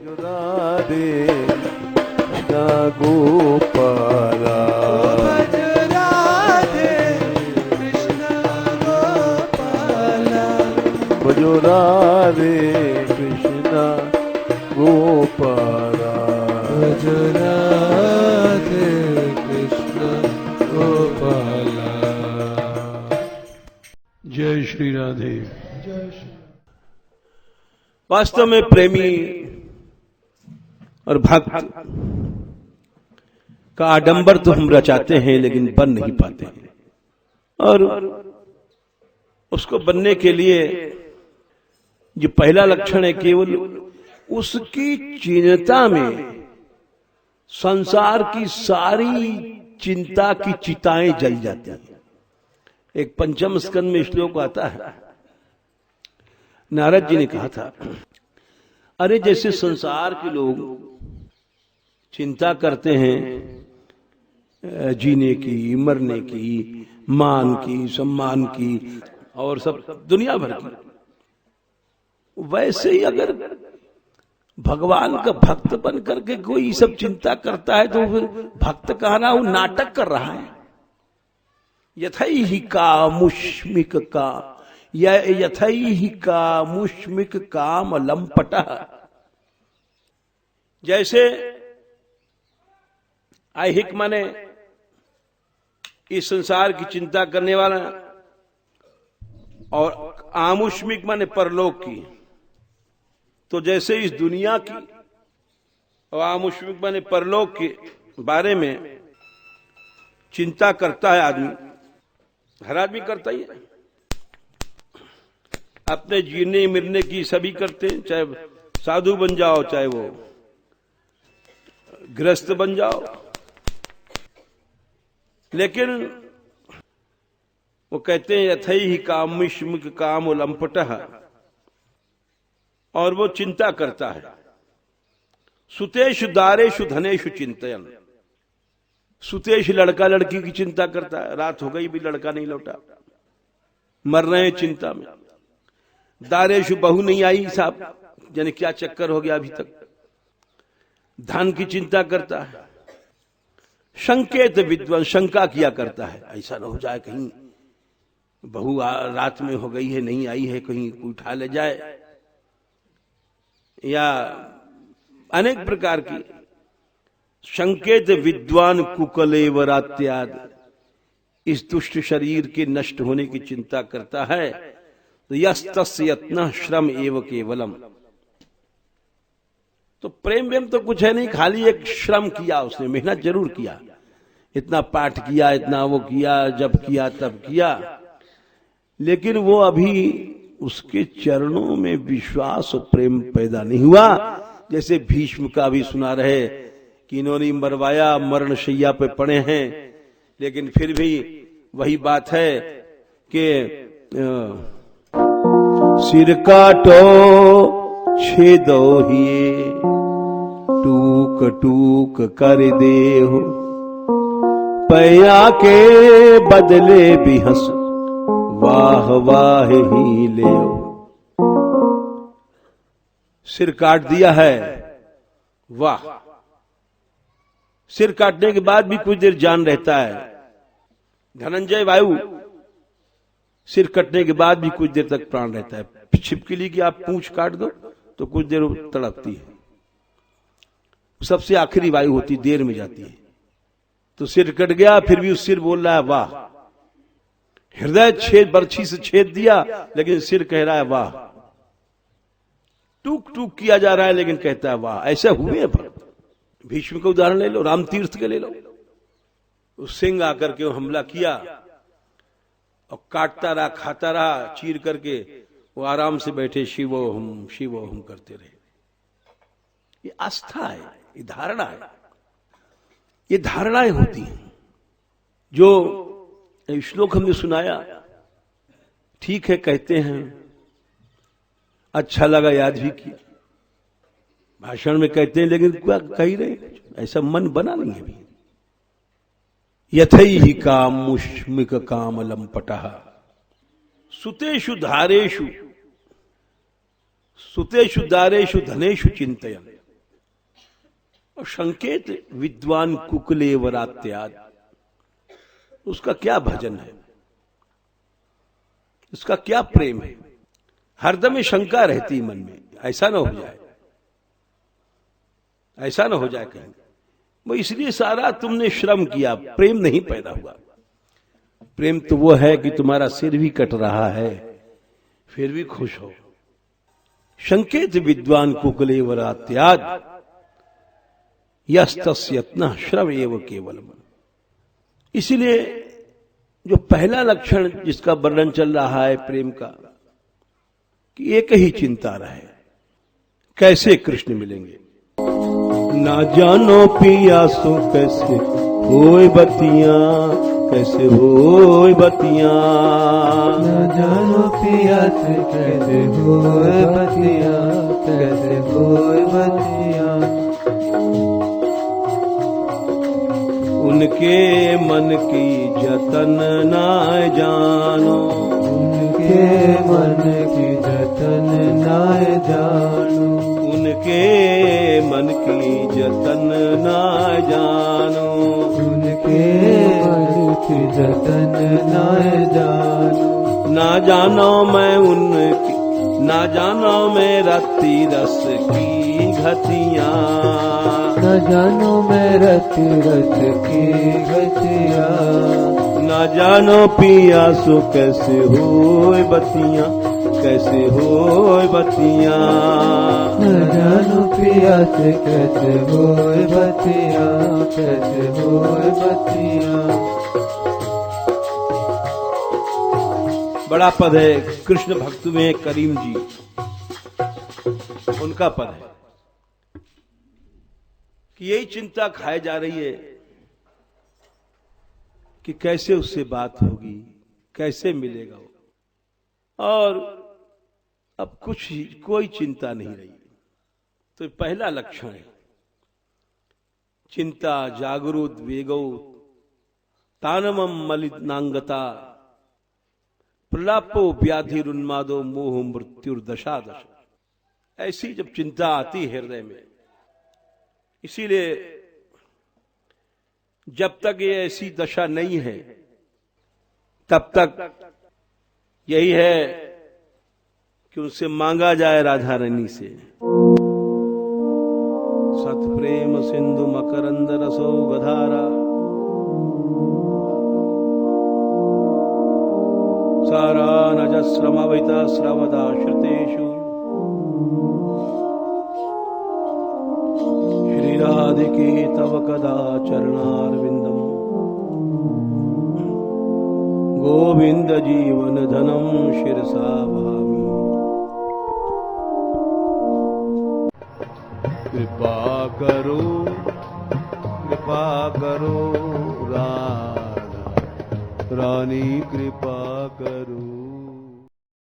राधे कृष्ण गोपाला, भज राधे कृष्ण गोपाला, भजो राधे कृष्ण गोपाला, भज राधे कृष्ण गोपाला। जय श्री राधे। जय श्री वास्तव में प्रेमी और भक्त का आडंबर तो हम रचाते हैं लेकिन बन नहीं पाते हैं, और उसको बनने के लिए जो पहला लक्षण है केवल उसकी चिंता में संसार की सारी चिंता की चिताएं जल जाती हैं। एक पंचम स्कंद में श्लोक आता है, नारद जी ने कहा था, अरे जैसे संसार के लोग चिंता करते हैं जीने की, मरने की, मान की, सम्मान की और सब दुनिया भर की, वैसे ही अगर भगवान का भक्त बन करके कोई सब चिंता करता है तो फिर भक्त कहना वो नाटक कर रहा है। यथैहिका मुष्मिक का यथैहिका मुष्मिक काम लंपटः, जैसे ऐहिक माने इस संसार की चिंता करने वाला, और आमुष्मिक माने परलोक की। तो जैसे इस दुनिया की और आमुष्मिक माने परलोक के बारे में चिंता करता है आदमी, हर आदमी करता ही है, अपने जीने मरने की सभी करते हैं, चाहे साधु बन जाओ चाहे वो गृहस्थ बन जाओ, लेकिन वो कहते हैं यथैहि कामुष्मिक काम लंपटः, और वो चिंता करता है। सुतेषु दारेषु धनेषु चिंतयन्, सुतेश लड़का लड़की की चिंता करता है, रात हो गई भी लड़का नहीं लौटा, मर रहे हैं चिंता में। दारेशु बहू नहीं आई साहब, जाने क्या चक्कर हो गया अभी तक, धन की चिंता करता है। संकेत विद्वान शंका किया करता है, ऐसा न हो जाए कहीं बहू रात में हो गई है नहीं आई है, कहीं कोई उठा ले जाए, या अनेक प्रकार की संकेत विद्वान कुकलेवरात्याद, इस दुष्ट शरीर के नष्ट होने की चिंता करता है। तो यस्तस्य यत्नः श्रम एव केवलम, तो प्रेम वेम तो कुछ है नहीं, खाली एक श्रम किया उसने, मेहनत जरूर किया, इतना पाठ किया, इतना वो किया, जब किया तब किया, लेकिन वो अभी उसके चरणों में विश्वास और प्रेम पैदा नहीं हुआ। जैसे भीष्म का भी सुना रहे कि इन्होंने मरवाया, मरण शैया पे पड़े हैं, लेकिन फिर भी वही बात है कि सिर काटो छेदो हिये, टूक टूक कर देहो, पैया के बदले भी हंस वाह वाह ही ले। सिर काट दिया है, वाह, सिर काटने के बाद भी कुछ देर जान रहता है। धनंजय वायु, सिर कटने के बाद भी कुछ देर तक प्राण रहता है। छिपकली की आप पूंछ काट दो तो कुछ देर तड़पती है, सबसे आखिरी वायु होती, देर में जाती है। तो सिर कट गया, फिर भी उस सिर बोल रहा है वाह। हृदय छेद, बर्छी से छेद दिया, लेकिन सिर कह रहा है वाह। टूक टूक किया जा रहा है, लेकिन कहता है वाह। ऐसे हुए हैं भक्त। भीष्म का उदाहरण ले लो, राम तीर्थ के ले लो, उस सिंह आकर के हमला किया और काटता रहा, खाता रहा, चीर करके वो आराम से बैठे शिवो हम करते रहे। ये आस्था है, ये धारणा है, ये धारणाएं होती हैं। जो श्लोक हमने सुनाया, ठीक है कहते हैं, अच्छा लगा, याद भी किया, भाषण में कहते हैं, लेकिन क्या कह रहे, ऐसा मन बना नहीं है अभी। यथैहि कामुष्मिक काम लंपटः, सुतेषु दारेषु धनेषु चिंतयन्। और संकेत विद्वान कुकले वरात्याद, उसका क्या भजन है, उसका क्या प्रेम है। हरदम ये शंका रहती मन में, ऐसा ना हो जाए, ऐसा ना हो जाए कहीं। वो इसलिए सारा तुमने श्रम किया, प्रेम नहीं पैदा हुआ। प्रेम तो वो है कि तुम्हारा सिर भी कट रहा है फिर भी खुश हो। संकेत विद्वान कुकले वरात्याद यस्तस्यत्न श्रव एव केवलम। इसलिए जो पहला लक्षण जिसका वर्णन चल रहा है प्रेम का, कि एक ही चिंता रहे, कैसे कृष्ण मिलेंगे। ना जानो पिया सो कैसे होए बतियां, कैसे होए बतियां। न जानो पिया से कैसे होए बतियां, कैसे होए बतियां। उनके मन की जतन ना जानो, उनके मन की जतन ना जानो, उनके मन की जतन ना जानो। उनके मन की जतन ना जानो। ना जानो मैं उनकी, ना जानो मैं रति रस की घतियां। न जानो मैं रत रत की गतिया। ना जानो पिया सो कैसे होए बतियां, कैसे होए बतियां। न जानो पिया से कैसे होए बतिया, कैसे होए बतिया। बड़ा पद है कृष्ण भक्त में करीम जी, उनका पद है कि यही चिंता खाए जा रही है कि कैसे उससे बात होगी, कैसे मिलेगा वो। और अब कुछ ही कोई चिंता नहीं रही। तो पहला लक्षण है चिंता जागरूत वेगौ तानमम मलिनांगता प्रलापो व्याधिरुन्मादो मोह मृत्युर्दशा दश। ऐसी जब चिंता आती है हृदय में, इसीलिए जब तक ये ऐसी दशा नहीं है तब तक यही है कि उनसे मांगा जाए राधा रानी से। सत प्रेम सिंधु मकरंद रसो गधारा, सारा नजस्रमविता स्रवदा श्रुतेषु। श्री राधिके तव कदा चरणारविंदम, गोविंद जीवन धनम शिरसा भामि। कृपा करो, कृपा करो राधा रानी, कृपा करो।